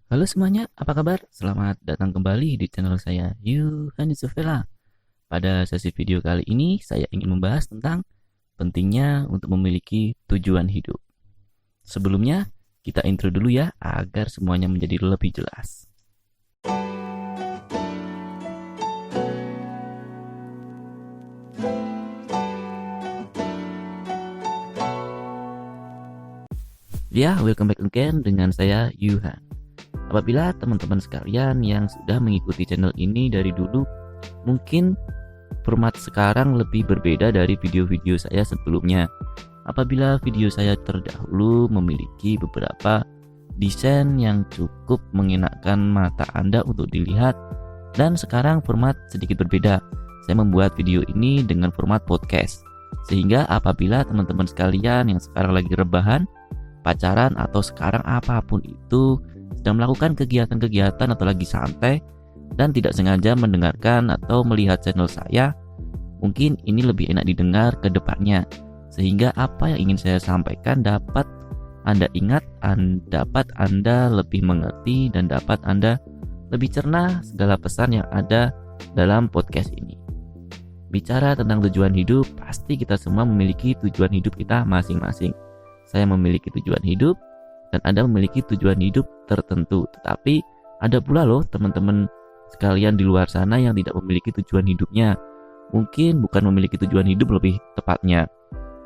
Halo semuanya, apa kabar? Selamat datang kembali di channel saya, Yuhan Yusufela. Pada sesi video kali ini, saya ingin membahas tentang pentingnya untuk memiliki tujuan hidup. Sebelumnya, kita intro dulu ya, agar semuanya menjadi lebih jelas. Ya, welcome back again dengan saya, Yuhan. Apabila teman-teman sekalian yang sudah mengikuti channel ini dari dulu, mungkin format sekarang lebih berbeda dari video-video saya sebelumnya. Apabila video saya terdahulu memiliki beberapa desain yang cukup mengenakkan mata Anda untuk dilihat, dan sekarang format sedikit berbeda. Saya membuat video ini dengan format podcast, sehingga apabila teman-teman sekalian yang sekarang lagi rebahan, pacaran, atau sekarang apapun itu sedang melakukan kegiatan-kegiatan atau lagi santai dan tidak sengaja mendengarkan atau melihat channel saya, mungkin ini lebih enak didengar ke depannya, sehingga apa yang ingin saya sampaikan dapat Anda ingat, dapat Anda lebih mengerti, dan dapat Anda lebih cerna segala pesan yang ada dalam podcast ini. Bicara tentang tujuan hidup, pasti kita semua memiliki tujuan hidup kita masing-masing. Saya memiliki tujuan hidup, dan Anda memiliki tujuan hidup tertentu. Tetapi ada pula loh teman-teman sekalian di luar sana yang tidak memiliki tujuan hidupnya. Mungkin bukan memiliki tujuan hidup lebih tepatnya,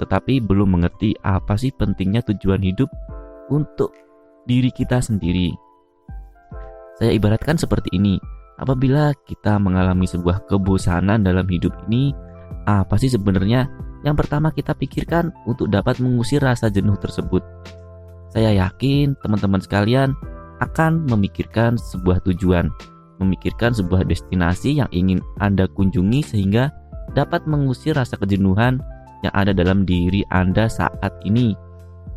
tetapi belum mengerti apa sih pentingnya tujuan hidup untuk diri kita sendiri. Saya ibaratkan seperti ini. Apabila kita mengalami sebuah kebosanan dalam hidup ini, apa sih sebenarnya yang pertama kita pikirkan untuk dapat mengusir rasa jenuh tersebut? Saya yakin teman-teman sekalian akan memikirkan sebuah tujuan, memikirkan sebuah destinasi yang ingin Anda kunjungi sehingga dapat mengusir rasa kejenuhan yang ada dalam diri Anda saat ini.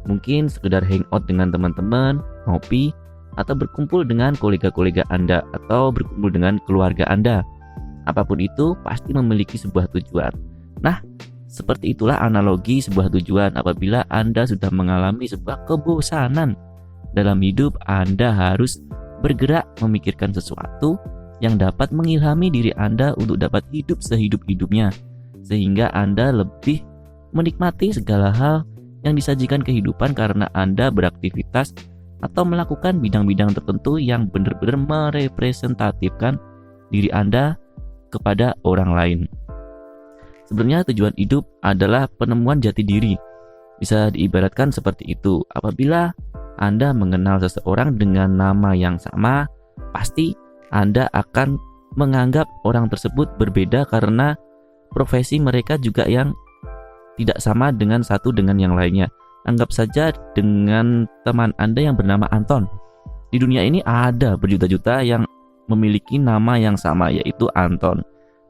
Mungkin sekedar hangout dengan teman-teman, ngopi, atau berkumpul dengan kolega-kolega Anda, atau berkumpul dengan keluarga Anda. Apapun itu pasti memiliki sebuah tujuan. Nah, seperti itulah analogi sebuah tujuan. Apabila Anda sudah mengalami sebuah kebosanan dalam hidup, Anda harus bergerak memikirkan sesuatu yang dapat mengilhami diri Anda untuk dapat hidup sehidup-hidupnya, sehingga Anda lebih menikmati segala hal yang disajikan kehidupan karena Anda beraktivitas atau melakukan bidang-bidang tertentu yang benar-benar merepresentatifkan diri Anda kepada orang lain. Sebenarnya tujuan hidup adalah penemuan jati diri. Bisa diibaratkan seperti itu. Apabila Anda mengenal seseorang dengan nama yang sama, pasti Anda akan menganggap orang tersebut berbeda karena profesi mereka juga yang tidak sama dengan satu dengan yang lainnya. Anggap saja dengan teman Anda yang bernama Anton. Di dunia ini ada berjuta-juta yang memiliki nama yang sama, yaitu Anton.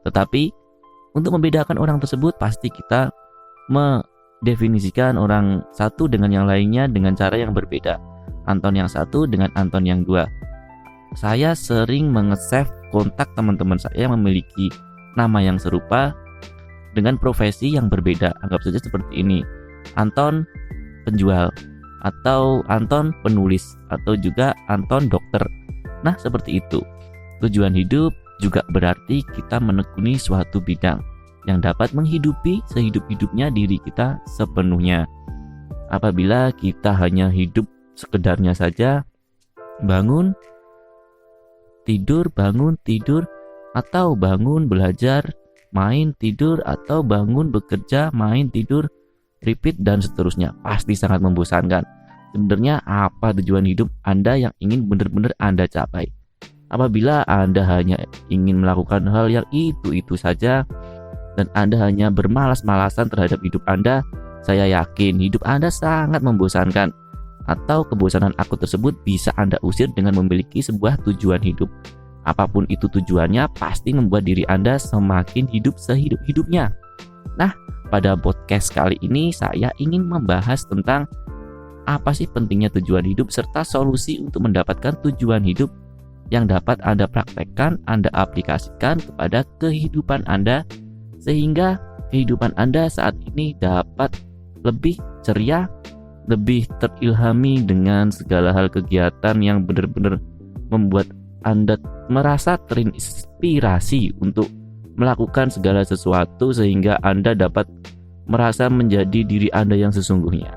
Tetapi untuk membedakan orang tersebut, pasti kita mendefinisikan orang satu dengan yang lainnya dengan cara yang berbeda. Anton yang satu dengan Anton yang dua. Saya sering menge-save kontak teman-teman saya yang memiliki nama yang serupa dengan profesi yang berbeda. Anggap saja seperti ini: Anton penjual, atau Anton penulis, atau juga Anton dokter. Nah, seperti itu. Tujuan hidup juga berarti kita menekuni suatu bidang yang dapat menghidupi sehidup-hidupnya diri kita sepenuhnya. Apabila kita hanya hidup sekedarnya saja, bangun, tidur, atau bangun belajar, main, tidur, atau bangun bekerja, main, tidur, repeat, dan seterusnya, pasti sangat membosankan. Sebenarnya apa tujuan hidup Anda yang ingin benar-benar Anda capai? Apabila Anda hanya ingin melakukan hal yang itu-itu saja, dan Anda hanya bermalas-malasan terhadap hidup Anda, saya yakin hidup Anda sangat membosankan. Atau kebosanan akut tersebut bisa Anda usir dengan memiliki sebuah tujuan hidup. Apapun itu tujuannya, pasti membuat diri Anda semakin hidup sehidup-hidupnya. Nah, pada podcast kali ini saya ingin membahas tentang apa sih pentingnya tujuan hidup serta solusi untuk mendapatkan tujuan hidup yang dapat Anda praktekkan, Anda aplikasikan kepada kehidupan Anda, sehingga kehidupan Anda saat ini dapat lebih ceria, lebih terilhami dengan segala hal kegiatan yang benar-benar membuat Anda merasa terinspirasi untuk melakukan segala sesuatu sehingga Anda dapat merasa menjadi diri Anda yang sesungguhnya.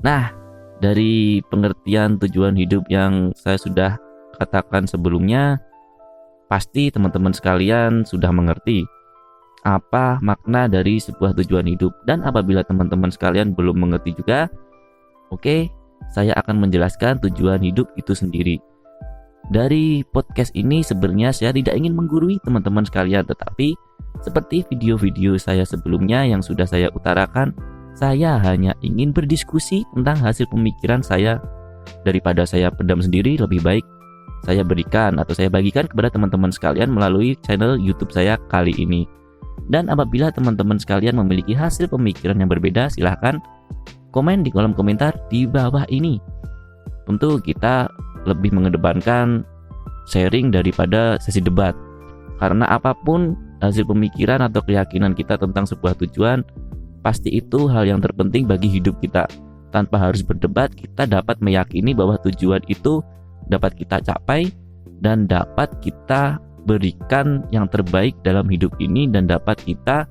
Nah, dari pengertian tujuan hidup yang saya sudah katakan sebelumnya, pasti teman-teman sekalian sudah mengerti apa makna dari sebuah tujuan hidup. Dan apabila teman-teman sekalian belum mengerti juga, oke, saya akan menjelaskan tujuan hidup itu sendiri. Dari podcast ini sebenarnya saya tidak ingin menggurui teman-teman sekalian, tetapi seperti video-video saya sebelumnya yang sudah saya utarakan, saya hanya ingin berdiskusi tentang hasil pemikiran saya. Daripada saya pendam sendiri, lebih baik saya berikan atau saya bagikan kepada teman-teman sekalian melalui channel YouTube saya kali ini. Dan apabila teman-teman sekalian memiliki hasil pemikiran yang berbeda, silahkan komen di kolom komentar di bawah ini. Tentu kita lebih mengedepankan sharing daripada sesi debat, karena apapun hasil pemikiran atau keyakinan kita tentang sebuah tujuan, pasti itu hal yang terpenting bagi hidup kita. Tanpa harus berdebat, kita dapat meyakini bahwa tujuan itu dapat kita capai dan dapat kita berikan yang terbaik dalam hidup ini, dan dapat kita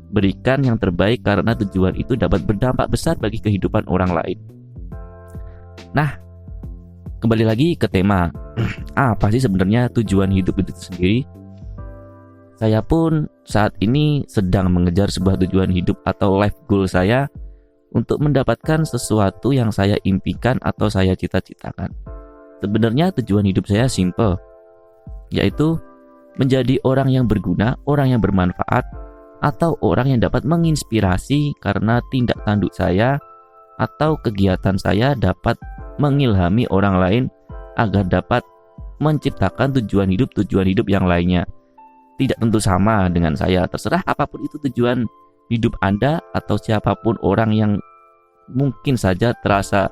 berikan yang terbaik karena tujuan itu dapat berdampak besar bagi kehidupan orang lain. Nah, kembali lagi ke tema. Apa sih sebenarnya tujuan hidup itu sendiri? Saya pun saat ini sedang mengejar sebuah tujuan hidup atau life goal saya untuk mendapatkan sesuatu yang saya impikan atau saya cita-citakan. Sebenarnya tujuan hidup saya simple, yaitu menjadi orang yang berguna, orang yang bermanfaat, atau orang yang dapat menginspirasi karena tindak tanduk saya atau kegiatan saya dapat mengilhami orang lain agar dapat menciptakan tujuan hidup yang lainnya. Tidak tentu sama dengan saya, terserah apapun itu tujuan hidup Anda atau siapapun orang yang mungkin saja terasa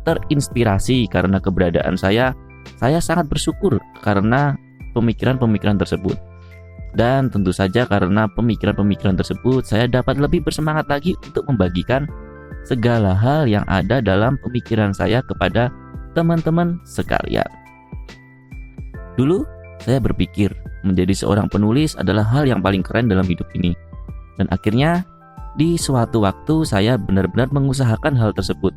terinspirasi karena keberadaan saya sangat bersyukur karena pemikiran-pemikiran tersebut. Dan tentu saja karena pemikiran-pemikiran tersebut, saya dapat lebih bersemangat lagi untuk membagikan segala hal yang ada dalam pemikiran saya kepada teman-teman sekalian. Dulu saya berpikir menjadi seorang penulis adalah hal yang paling keren dalam hidup ini. Dan akhirnya di suatu waktu saya benar-benar mengusahakan hal tersebut.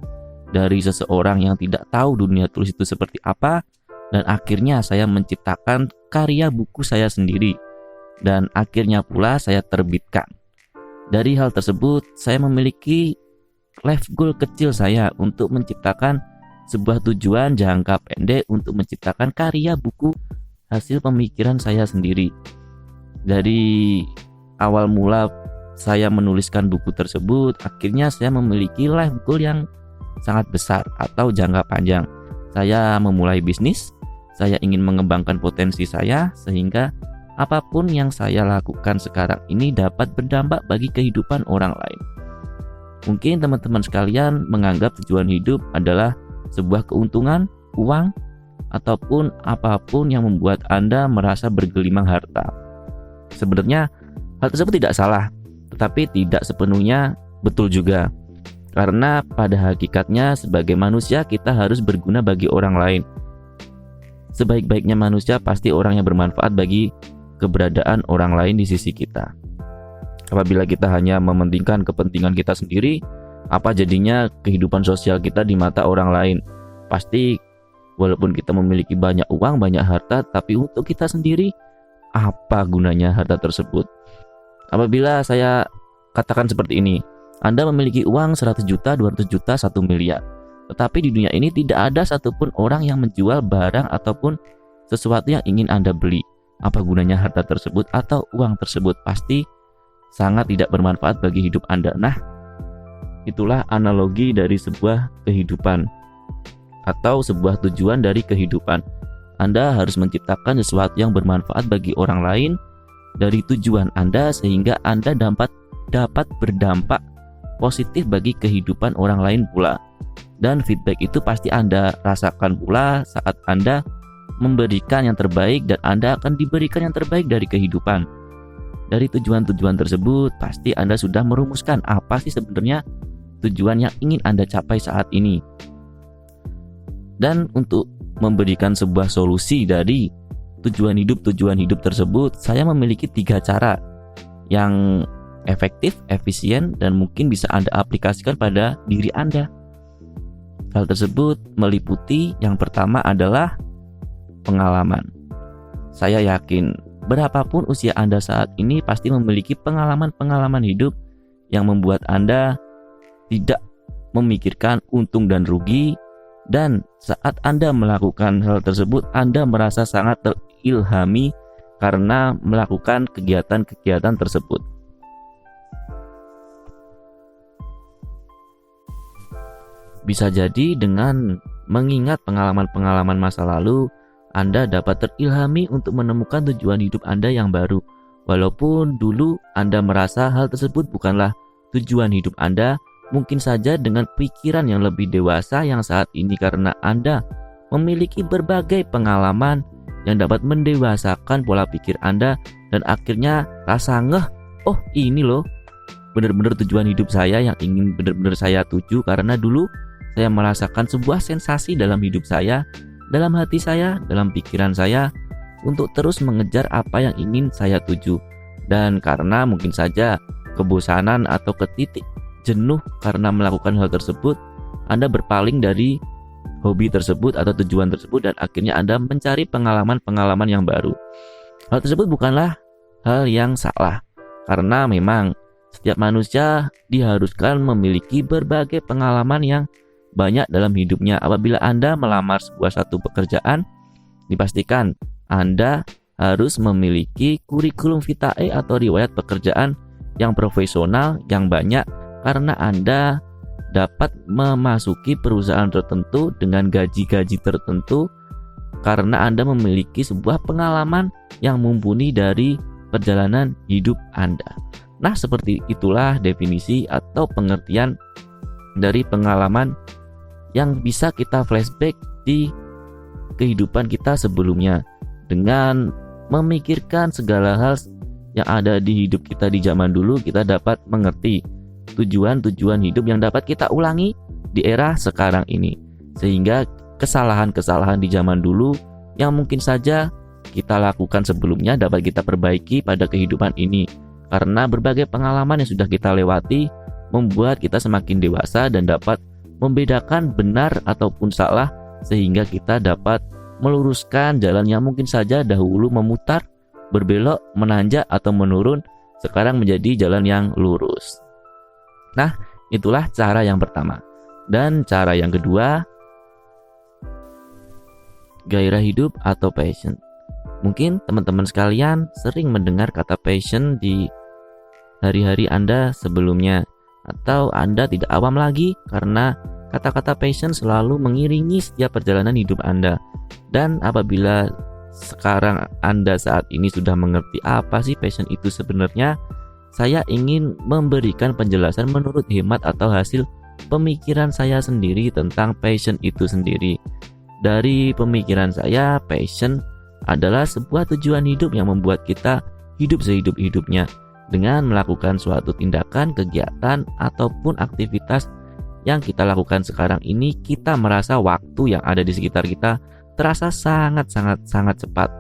Dari seseorang yang tidak tahu dunia tulis itu seperti apa, dan akhirnya saya menciptakan karya buku saya sendiri. Dan akhirnya pula saya terbitkan. Dari hal tersebut, saya memiliki life goal kecil saya untuk menciptakan sebuah tujuan jangka pendek untuk menciptakan karya buku hasil pemikiran saya sendiri. Dari awal mula saya menuliskan buku tersebut, akhirnya saya memiliki life goal yang sangat besar atau jangka panjang. Saya memulai bisnis, saya ingin mengembangkan potensi saya sehingga apapun yang saya lakukan sekarang ini dapat berdampak bagi kehidupan orang lain. Mungkin teman-teman sekalian menganggap tujuan hidup adalah sebuah keuntungan, uang, ataupun apapun yang membuat Anda merasa bergelimang harta. Sebenarnya hal tersebut tidak salah, tetapi tidak sepenuhnya betul juga. Karena pada hakikatnya sebagai manusia kita harus berguna bagi orang lain. Sebaik-baiknya manusia pasti orang yang bermanfaat bagi keberadaan orang lain di sisi kita. Apabila kita hanya mementingkan kepentingan kita sendiri, apa jadinya kehidupan sosial kita di mata orang lain? Pasti walaupun kita memiliki banyak uang, banyak harta, tapi untuk kita sendiri, apa gunanya harta tersebut? Apabila saya katakan seperti ini, Anda memiliki uang 100 juta, 200 juta, 1 miliar. Tetapi di dunia ini tidak ada satupun orang yang menjual barang ataupun sesuatu yang ingin Anda beli. Apa gunanya harta tersebut atau uang tersebut? Pasti sangat tidak bermanfaat bagi hidup Anda. Nah, itulah analogi dari sebuah kehidupan atau sebuah tujuan dari kehidupan. Anda harus menciptakan sesuatu yang bermanfaat bagi orang lain dari tujuan Anda sehingga Anda dapat berdampak positif bagi kehidupan orang lain pula. Dan feedback itu pasti Anda rasakan pula saat Anda memberikan yang terbaik, dan Anda akan diberikan yang terbaik dari kehidupan. Dari tujuan-tujuan tersebut pasti Anda sudah merumuskan apa sih sebenarnya tujuan yang ingin Anda capai saat ini. Dan untuk memberikan sebuah solusi dari tujuan hidup tersebut, saya memiliki 3 cara yang efektif, efisien, dan mungkin bisa Anda aplikasikan pada diri Anda. Hal tersebut meliputi yang pertama adalah pengalaman. Saya yakin berapapun usia Anda saat ini pasti memiliki pengalaman-pengalaman hidup yang membuat Anda tidak memikirkan untung dan rugi, dan saat Anda melakukan hal tersebut Anda merasa sangat terilhami karena melakukan kegiatan-kegiatan tersebut. Bisa jadi dengan mengingat pengalaman-pengalaman masa lalu, Anda dapat terilhami untuk menemukan tujuan hidup Anda yang baru. Walaupun dulu Anda merasa hal tersebut bukanlah tujuan hidup Anda, mungkin saja dengan pikiran yang lebih dewasa yang saat ini karena Anda memiliki berbagai pengalaman yang dapat mendewasakan pola pikir Anda, dan akhirnya rasa ngeh, oh ini loh benar-benar tujuan hidup saya yang ingin benar-benar saya tuju, karena dulu saya merasakan sebuah sensasi dalam hidup saya, dalam hati saya, dalam pikiran saya untuk terus mengejar apa yang ingin saya tuju. Dan karena mungkin saja kebosanan atau ketitik jenuh karena melakukan hal tersebut, Anda berpaling dari hobi tersebut atau tujuan tersebut, dan akhirnya Anda mencari pengalaman-pengalaman yang baru. Hal tersebut bukanlah hal yang salah, karena memang setiap manusia diharuskan memiliki berbagai pengalaman yang banyak dalam hidupnya. Apabila Anda melamar satu pekerjaan, dipastikan Anda harus memiliki kurikulum vitae atau riwayat pekerjaan yang profesional yang banyak, karena Anda dapat memasuki perusahaan tertentu dengan gaji-gaji tertentu karena Anda memiliki sebuah pengalaman yang mumpuni dari perjalanan hidup Anda. Nah, seperti itulah definisi atau pengertian dari pengalaman yang bisa kita flashback di kehidupan kita sebelumnya. Dengan memikirkan segala hal yang ada di hidup kita di zaman dulu, kita dapat mengerti tujuan-tujuan hidup yang dapat kita ulangi di era sekarang ini, sehingga kesalahan-kesalahan di zaman dulu yang mungkin saja kita lakukan sebelumnya dapat kita perbaiki pada kehidupan ini, karena berbagai pengalaman yang sudah kita lewati membuat kita semakin dewasa dan dapat membedakan benar ataupun salah, sehingga kita dapat meluruskan jalan yang mungkin saja dahulu memutar, berbelok, menanjak atau menurun, sekarang menjadi jalan yang lurus. Nah, itulah cara yang pertama. Dan cara yang kedua, gairah hidup atau passion. Mungkin teman-teman sekalian sering mendengar kata passion di hari-hari Anda sebelumnya, atau Anda tidak awam lagi karena kata-kata passion selalu mengiringi setiap perjalanan hidup Anda. Dan apabila sekarang Anda saat ini sudah mengerti apa sih passion itu sebenarnya, saya ingin memberikan penjelasan menurut hemat atau hasil pemikiran saya sendiri tentang passion itu sendiri. Dari pemikiran saya, passion adalah sebuah tujuan hidup yang membuat kita hidup sehidup-hidupnya dengan melakukan suatu tindakan, kegiatan, ataupun aktivitas yang kita lakukan sekarang ini. Kita merasa waktu yang ada di sekitar kita terasa sangat cepat.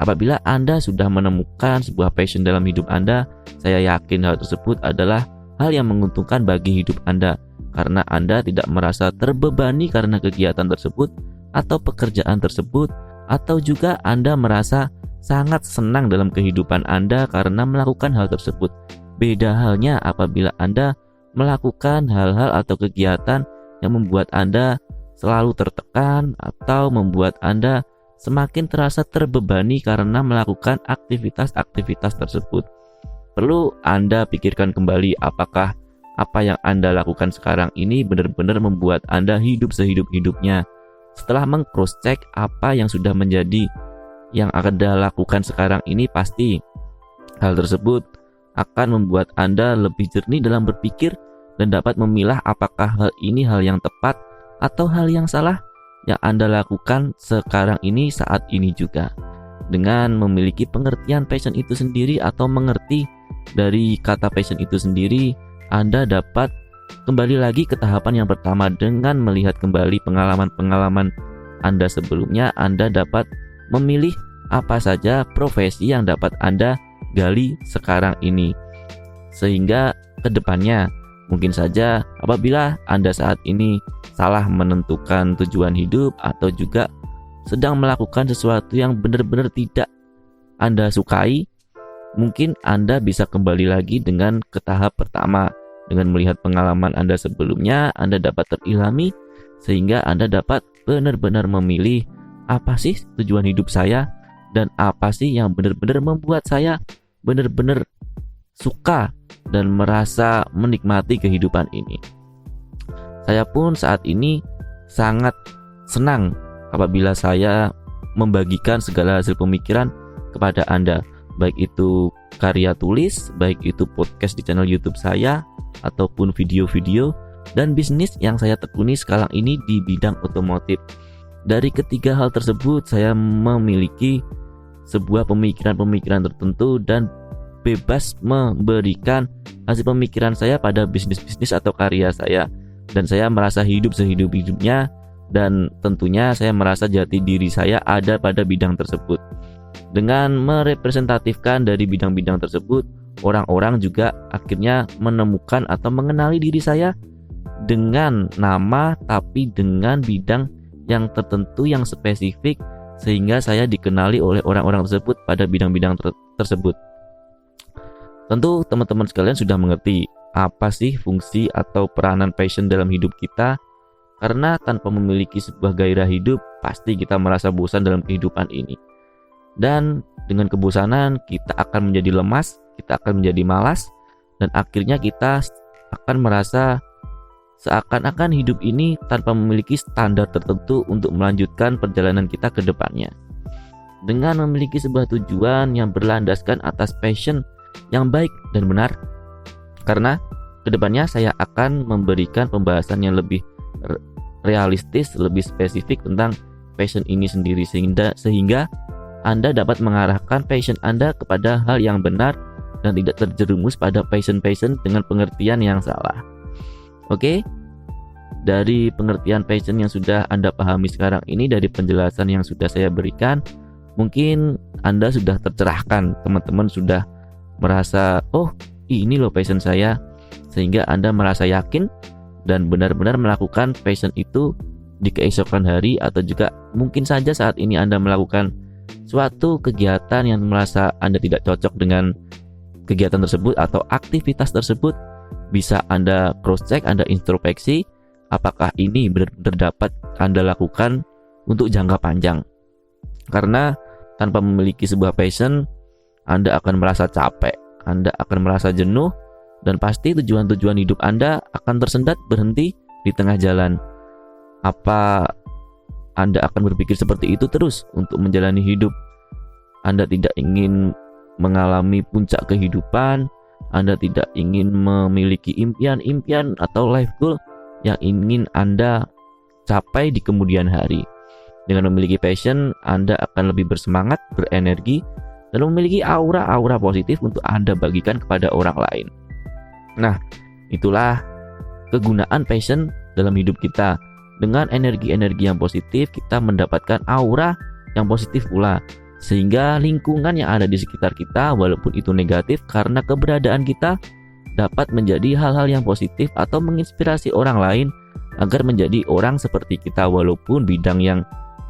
Apabila Anda sudah menemukan sebuah passion dalam hidup Anda, saya yakin hal tersebut adalah hal yang menguntungkan bagi hidup Anda, karena Anda tidak merasa terbebani karena kegiatan tersebut atau pekerjaan tersebut, atau juga Anda merasa sangat senang dalam kehidupan Anda karena melakukan hal tersebut. Beda halnya apabila Anda melakukan hal-hal atau kegiatan yang membuat Anda selalu tertekan atau membuat Anda semakin terasa terbebani karena melakukan aktivitas-aktivitas tersebut. Perlu Anda pikirkan kembali, apakah apa yang Anda lakukan sekarang ini benar-benar membuat Anda hidup sehidup-hidupnya. Setelah meng-cross-check apa yang sudah menjadi yang Anda lakukan sekarang ini, pasti hal tersebut akan membuat Anda lebih jernih dalam berpikir dan dapat memilah apakah hal ini hal yang tepat atau hal yang salah yang Anda lakukan sekarang ini saat ini juga. Dengan memiliki pengertian passion itu sendiri atau mengerti dari kata passion itu sendiri, Anda dapat kembali lagi ke tahapan yang pertama dengan melihat kembali pengalaman-pengalaman Anda sebelumnya, Anda dapat memilih apa saja profesi yang dapat Anda gali sekarang ini. Sehingga kedepannya mungkin saja apabila Anda saat ini salah menentukan tujuan hidup atau juga sedang melakukan sesuatu yang benar-benar tidak Anda sukai, mungkin Anda bisa kembali lagi dengan ke tahap pertama. Dengan melihat pengalaman Anda sebelumnya, Anda dapat terilhami sehingga Anda dapat benar-benar memilih apa sih tujuan hidup saya dan apa sih yang benar-benar membuat saya benar-benar suka dan merasa menikmati kehidupan ini. Saya pun saat ini sangat senang apabila saya membagikan segala hasil pemikiran kepada Anda, baik itu karya tulis, baik itu podcast di channel YouTube saya, ataupun video-video dan bisnis yang saya tekuni sekarang ini di bidang otomotif. Dari ketiga hal tersebut, saya memiliki sebuah pemikiran-pemikiran tertentu dan bebas memberikan hasil pemikiran saya pada bisnis-bisnis atau karya saya. Dan saya merasa hidup sehidup-hidupnya, dan tentunya saya merasa jati diri saya ada pada bidang tersebut. Dengan merepresentatifkan dari bidang-bidang tersebut, orang-orang juga akhirnya menemukan atau mengenali diri saya dengan nama tapi dengan bidang yang tertentu yang spesifik, sehingga saya dikenali oleh orang-orang tersebut pada bidang-bidang tersebut. Tentu teman-teman sekalian sudah mengerti apa sih fungsi atau peranan passion dalam hidup kita, karena tanpa memiliki sebuah gairah hidup pasti kita merasa bosan dalam kehidupan ini. Dan dengan kebosanan kita akan menjadi lemas, kita akan menjadi malas, dan akhirnya kita akan merasa seakan-akan hidup ini tanpa memiliki standar tertentu untuk melanjutkan perjalanan kita ke depannya. Dengan memiliki sebuah tujuan yang berlandaskan atas passion yang baik dan benar, karena kedepannya saya akan memberikan pembahasan yang lebih realistis, lebih spesifik tentang passion ini sendiri, sehingga Anda dapat mengarahkan passion Anda kepada hal yang benar dan tidak terjerumus pada passion dengan pengertian yang salah. Oke, dari pengertian passion yang sudah Anda pahami sekarang ini, dari penjelasan yang sudah saya berikan, mungkin Anda sudah tercerahkan, teman-teman sudah merasa, oh ini loh passion saya, sehingga Anda merasa yakin dan benar-benar melakukan passion itu di keesokan hari, atau juga mungkin saja saat ini Anda melakukan suatu kegiatan yang merasa Anda tidak cocok dengan kegiatan tersebut atau aktivitas tersebut, bisa Anda cross check, Anda introspeksi apakah ini benar-benar dapat Anda lakukan untuk jangka panjang. Karena tanpa memiliki sebuah passion, Anda akan merasa capek, Anda akan merasa jenuh, dan pasti tujuan-tujuan hidup Anda akan tersendat, berhenti di tengah jalan. Apa Anda akan berpikir seperti itu terus untuk menjalani hidup? Anda tidak ingin mengalami puncak kehidupan, Anda tidak ingin memiliki impian-impian atau life goal yang ingin Anda capai di kemudian hari. Dengan memiliki passion, Anda akan lebih bersemangat, berenergi, dan memiliki aura-aura positif untuk Anda bagikan kepada orang lain. Nah, itulah kegunaan passion dalam hidup kita. Dengan energi-energi yang positif, kita mendapatkan aura yang positif pula, sehingga lingkungan yang ada di sekitar kita, walaupun itu negatif, karena keberadaan kita dapat menjadi hal-hal yang positif atau menginspirasi orang lain agar menjadi orang seperti kita. Walaupun bidang yang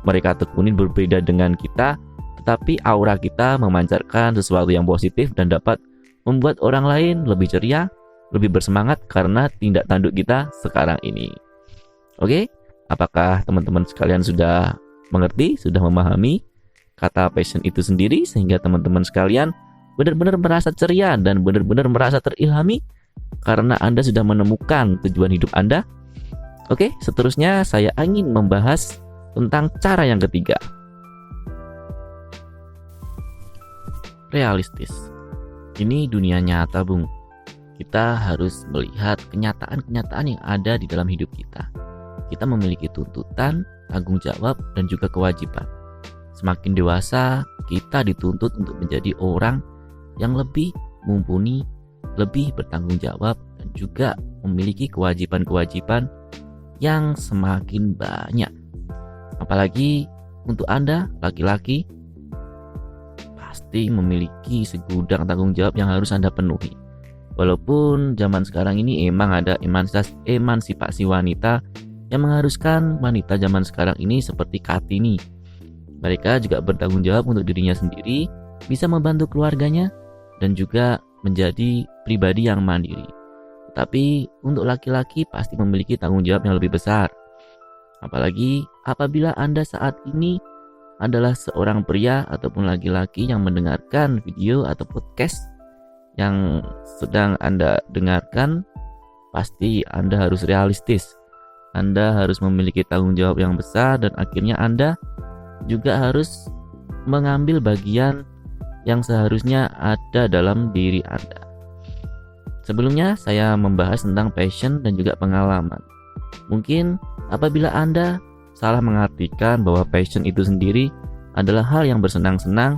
mereka tekuni berbeda dengan kita, tetapi aura kita memancarkan sesuatu yang positif dan dapat membuat orang lain lebih ceria, lebih bersemangat karena tindak tanduk kita sekarang ini. Oke, apakah teman-teman sekalian sudah mengerti, sudah memahami kata passion itu sendiri, sehingga teman-teman sekalian benar-benar merasa ceria dan benar-benar merasa terilhami karena Anda sudah menemukan tujuan hidup Anda? Oke, seterusnya saya ingin membahas tentang cara yang ketiga. Realistis. Ini dunia nyata, Bung. Kita harus melihat kenyataan-kenyataan yang ada di dalam hidup kita. Kita memiliki tuntutan, tanggung jawab, dan juga kewajiban. Semakin dewasa, kita dituntut untuk menjadi orang yang lebih mumpuni, lebih bertanggung jawab, dan juga memiliki kewajiban-kewajiban yang semakin banyak. Apalagi untuk Anda laki-laki, pasti memiliki segudang tanggung jawab yang harus Anda penuhi. Walaupun zaman sekarang ini emang ada emansipasi wanita yang mengharuskan wanita zaman sekarang ini seperti Kartini. Mereka juga bertanggung jawab untuk dirinya sendiri, bisa membantu keluarganya, dan juga menjadi pribadi yang mandiri. Tapi untuk laki-laki pasti memiliki tanggung jawab yang lebih besar. Apalagi apabila Anda saat ini adalah seorang pria ataupun laki-laki yang mendengarkan video atau podcast yang sedang Anda dengarkan, pasti Anda harus realistis. Anda harus memiliki tanggung jawab yang besar dan akhirnya Anda juga harus mengambil bagian yang seharusnya ada dalam diri Anda. Sebelumnya saya membahas tentang passion dan juga pengalaman. Mungkin apabila Anda salah mengartikan bahwa passion itu sendiri adalah hal yang bersenang-senang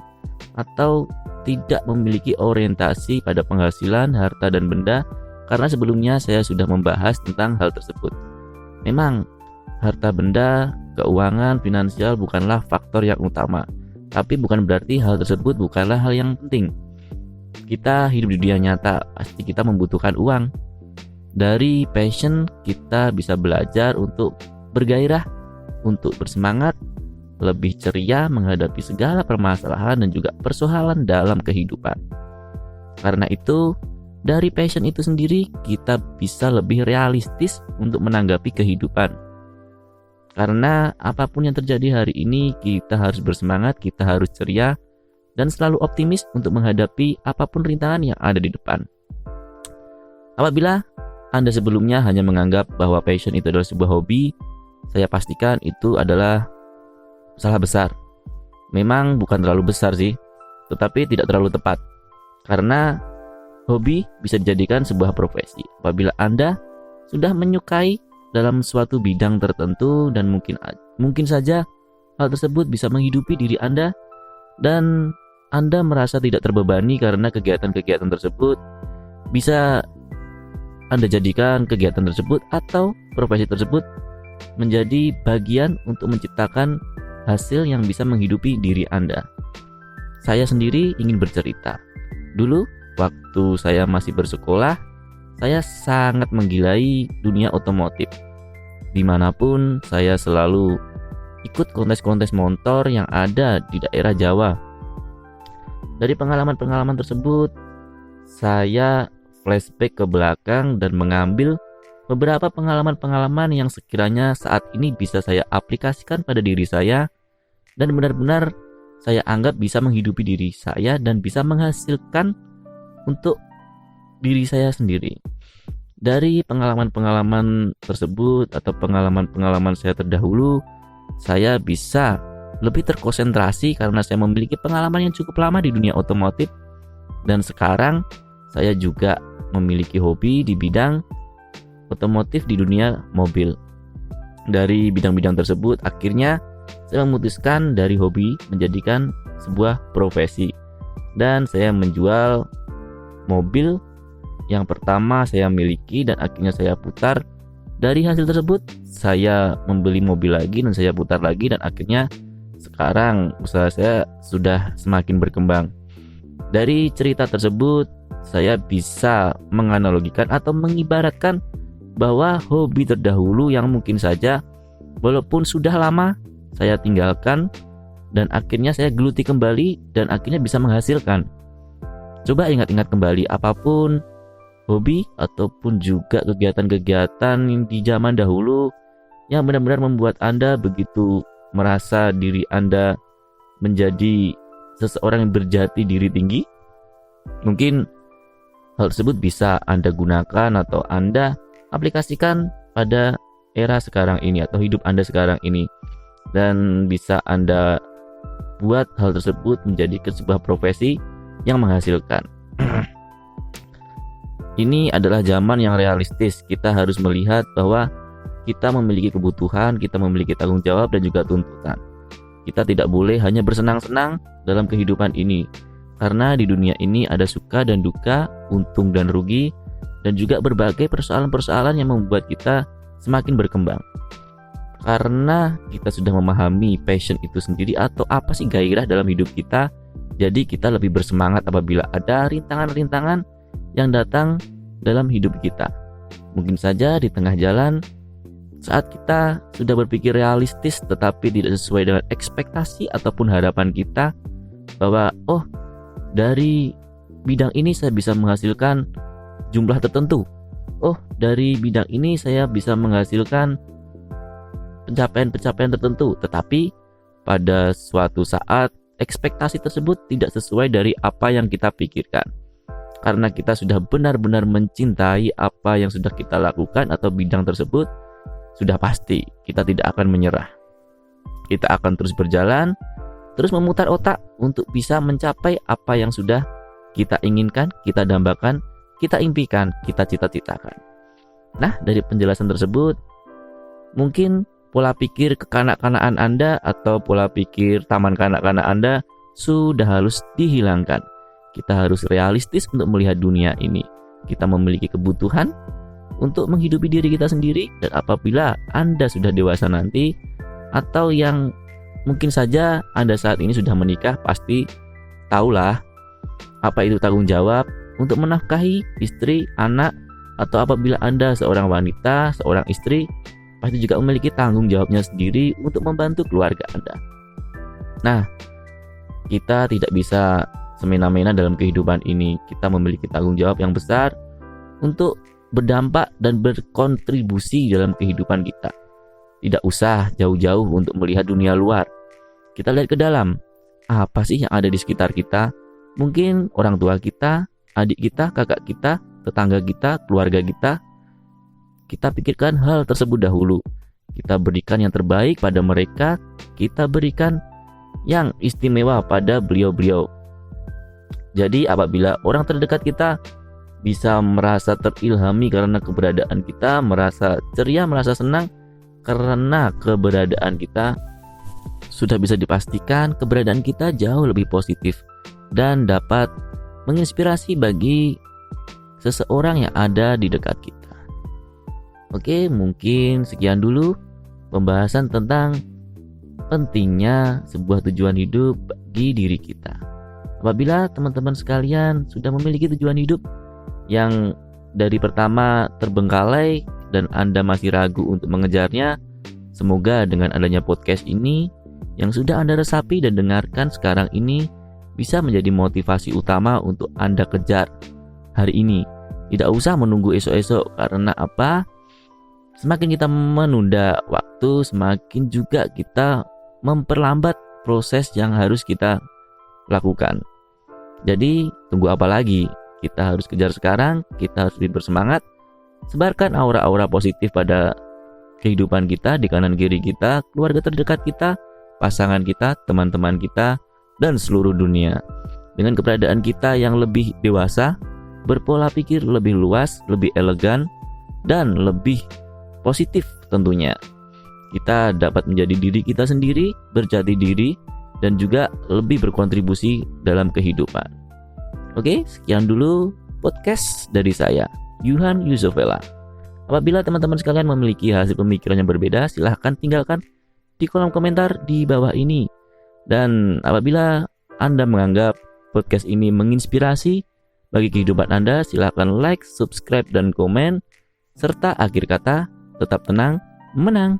atau tidak memiliki orientasi pada penghasilan, harta, dan benda, karena sebelumnya saya sudah membahas tentang hal tersebut. Memang harta benda, keuangan, finansial bukanlah faktor yang utama, tapi bukan berarti hal tersebut bukanlah hal yang penting. Kita hidup di dunia nyata, pasti kita membutuhkan uang. Dari passion kita bisa belajar untuk bergairah, untuk bersemangat, lebih ceria menghadapi segala permasalahan dan juga persoalan dalam kehidupan. Karena itu, dari passion itu sendiri kita bisa lebih realistis untuk menanggapi kehidupan. Karena apapun yang terjadi hari ini, kita harus bersemangat, kita harus ceria, dan selalu optimis untuk menghadapi apapun rintangan yang ada di depan. Apabila Anda sebelumnya hanya menganggap bahwa passion itu adalah sebuah hobi, saya pastikan itu adalah salah besar. Memang bukan terlalu besar sih, tetapi tidak terlalu tepat. Karena hobi bisa dijadikan sebuah profesi. Apabila Anda sudah menyukai dalam suatu bidang tertentu dan mungkin saja hal tersebut bisa menghidupi diri Anda dan Anda merasa tidak terbebani karena kegiatan-kegiatan tersebut, bisa Anda jadikan kegiatan tersebut atau profesi tersebut menjadi bagian untuk menciptakan hasil yang bisa menghidupi diri Anda. Saya sendiri ingin bercerita. Dulu waktu saya masih bersekolah, saya sangat menggilai dunia otomotif. Dimanapun saya selalu ikut kontes-kontes motor yang ada di daerah Jawa. Dari pengalaman-pengalaman tersebut, saya flashback ke belakang dan mengambil beberapa pengalaman-pengalaman yang sekiranya saat ini bisa saya aplikasikan pada diri saya dan benar-benar saya anggap bisa menghidupi diri saya dan bisa menghasilkan untuk diri saya sendiri. Dari pengalaman-pengalaman tersebut atau pengalaman-pengalaman saya terdahulu, saya bisa lebih terkonsentrasi karena saya memiliki pengalaman yang cukup lama di dunia otomotif dan sekarang saya juga memiliki hobi di bidang otomotif di dunia mobil. Dari bidang-bidang tersebut akhirnya saya memutuskan dari hobi menjadikan sebuah profesi dan saya menjual mobil yang pertama saya miliki dan akhirnya saya putar. Dari hasil tersebut saya membeli mobil lagi dan saya putar lagi dan akhirnya sekarang usaha saya sudah semakin berkembang. Dari cerita tersebut saya bisa menganalogikan atau mengibaratkan bahwa hobi terdahulu yang mungkin saja walaupun sudah lama saya tinggalkan dan akhirnya saya geluti kembali dan akhirnya bisa menghasilkan. Coba ingat-ingat kembali apapun hobi ataupun juga kegiatan-kegiatan di zaman dahulu yang benar-benar membuat Anda begitu merasa diri Anda menjadi seseorang yang berjati diri tinggi. Mungkin hal tersebut bisa Anda gunakan atau Anda aplikasikan pada era sekarang ini atau hidup Anda sekarang ini dan bisa Anda buat hal tersebut menjadi sebuah profesi yang menghasilkan. Ini adalah zaman yang realistis. Kita harus melihat bahwa kita memiliki kebutuhan, kita memiliki tanggung jawab dan juga tuntutan. Kita tidak boleh hanya bersenang-senang dalam kehidupan ini, karena di dunia ini ada suka dan duka, untung dan rugi, dan juga berbagai persoalan-persoalan yang membuat kita semakin berkembang. Karena kita sudah memahami passion itu sendiri atau apa sih gairah dalam hidup kita, jadi kita lebih bersemangat apabila ada rintangan-rintangan yang datang dalam hidup kita. Mungkin saja di tengah jalan saat kita sudah berpikir realistis tetapi tidak sesuai dengan ekspektasi ataupun harapan kita, bahwa dari bidang ini saya bisa menghasilkan jumlah tertentu. Dari bidang ini saya bisa menghasilkan pencapaian-pencapaian tertentu, tetapi pada suatu saat ekspektasi tersebut tidak sesuai dari apa yang kita pikirkan. Karena kita sudah benar-benar mencintai apa yang sudah kita lakukan atau bidang tersebut, sudah pasti kita tidak akan menyerah. Kita akan terus berjalan, terus memutar otak untuk bisa mencapai apa yang sudah kita inginkan, kita dambakan, kita impikan, kita cita-citakan. Nah, dari penjelasan tersebut, mungkin pola pikir kekanak-kanakan Anda atau pola pikir taman kanak-kanak Anda sudah harus dihilangkan. Kita harus realistis untuk melihat dunia ini. Kita memiliki kebutuhan untuk menghidupi diri kita sendiri, dan apabila Anda sudah dewasa nanti, atau yang mungkin saja Anda saat ini sudah menikah, pasti tahulah apa itu tanggung jawab untuk menafkahi istri, anak, atau apabila Anda seorang wanita, seorang istri, pasti juga memiliki tanggung jawabnya sendiri untuk membantu keluarga Anda. Nah, kita tidak bisa semena-mena dalam kehidupan ini. Kita memiliki tanggung jawab yang besar untuk berdampak dan berkontribusi dalam kehidupan kita. Tidak usah jauh-jauh untuk melihat dunia luar. Kita lihat ke dalam. Apa sih yang ada di sekitar kita? Mungkin orang tua kita, adik kita, kakak kita, tetangga kita, keluarga kita. Kita pikirkan hal tersebut dahulu. Kita berikan yang terbaik pada mereka. Kita berikan yang istimewa pada beliau-beliau. Jadi apabila orang terdekat kita bisa merasa terilhami karena keberadaan kita, merasa ceria, merasa senang karena keberadaan kita, sudah bisa dipastikan keberadaan kita jauh lebih positif dan dapat menginspirasi bagi seseorang yang ada di dekat kita. Oke, mungkin sekian dulu pembahasan tentang pentingnya sebuah tujuan hidup bagi diri kita. Apabila teman-teman sekalian sudah memiliki tujuan hidup yang dari pertama terbengkalai dan Anda masih ragu untuk mengejarnya, semoga dengan adanya podcast ini yang sudah Anda resapi dan dengarkan sekarang ini bisa menjadi motivasi utama untuk Anda kejar hari ini. Tidak usah menunggu esok-esok, karena apa? Semakin kita menunda waktu, semakin juga kita memperlambat proses yang harus kita lakukan. Jadi tunggu apa lagi? Kita harus kejar sekarang, kita harus lebih bersemangat. Sebarkan aura-aura positif pada kehidupan kita, di kanan kiri kita, keluarga terdekat kita, pasangan kita, teman-teman kita, dan seluruh dunia. Dengan keberadaan kita yang lebih dewasa, berpola pikir lebih luas, lebih elegan, dan lebih positif tentunya, kita dapat menjadi diri kita sendiri, berjati diri, dan juga lebih berkontribusi dalam kehidupan. Oke, sekian dulu podcast dari saya, Yuhan Yusufela. Apabila teman-teman sekalian memiliki hasil pemikiran yang berbeda, silahkan tinggalkan di kolom komentar di bawah ini. Dan apabila Anda menganggap podcast ini menginspirasi bagi kehidupan Anda, silahkan like, subscribe, dan komen. Serta akhir kata, tetap tenang, menang.